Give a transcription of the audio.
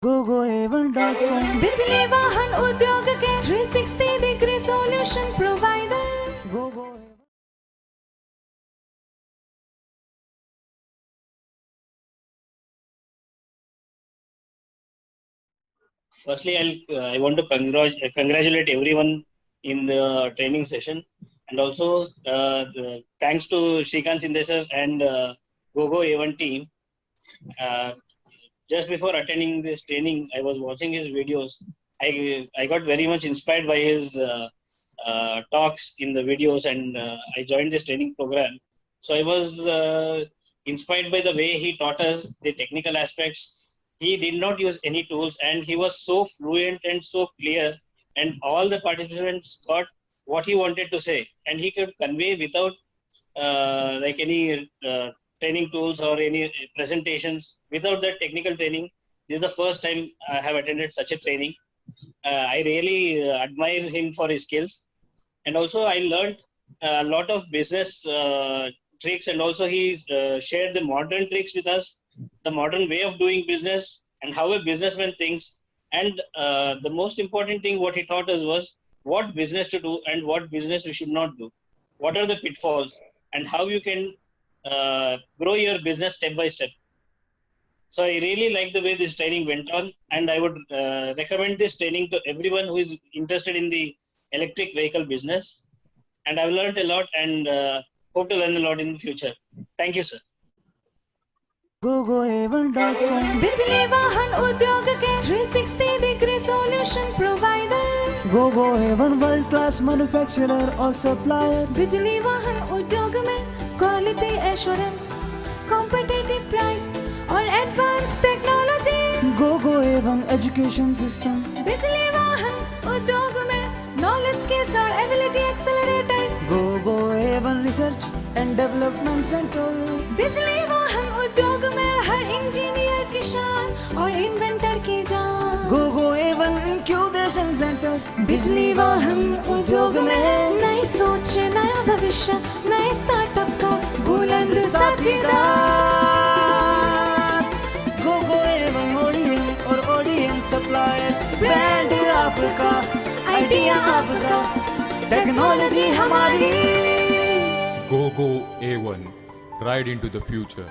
gogoevan.com बिजली वाहन उद्योग के 360 degree solution provider gogo Firstly, I want to congratulate everyone in the training session, and also thanks to Shrikant Sindesar and Gogo A1 team. Uh, just before attending this training, I was watching his videos. I got very much inspired by his talks in the videos, and I joined this training program. So I was inspired by the way he taught us the technical aspects. He did not use any tools, and he was so fluent and so clear, and all the participants got what he wanted to say, and he could convey without like any training tools or any presentations. Without that technical training, this is the first time I have attended such a training. I really admire him for his skills, and also I learned a lot of business tricks, and also he shared the modern tricks with us, the modern way of doing business, and how a businessman thinks. And the most important thing what he taught us was what business to do and what business we should not do, what are the pitfalls, and how you can grow your business step by step. So I really like the way this training went on, and I would recommend this training to everyone who is interested in the electric vehicle business. And I've learned a lot, and hope to learn a lot in the future. Thank you, sir. gogoevan.com बिजली वाहन उद्योग के 360 degree solution provider gogoevan world class manufacturer or supplier बिजली वाहन उद्योग में quality assurance competitive price और advance technology gogoevan education system बिजली वाहन उद्योग में नॉलेज स्किल्स और ability accelerated gogoevan research and development center बिजली वाहन उद्योग में हर इंजीनियर की शान और इन्वेंटर की जान gogoevan incubation center बिजली वाहन उद्योग में नई सोच नया भविष्य नए स्टार्टअप का बुलंद साथीदार gogoevan ODM और ODM supplier ब्रांड आपका आइडिया आपका टेक्नोलॉजी हमारी GoGo A1. Ride into the future.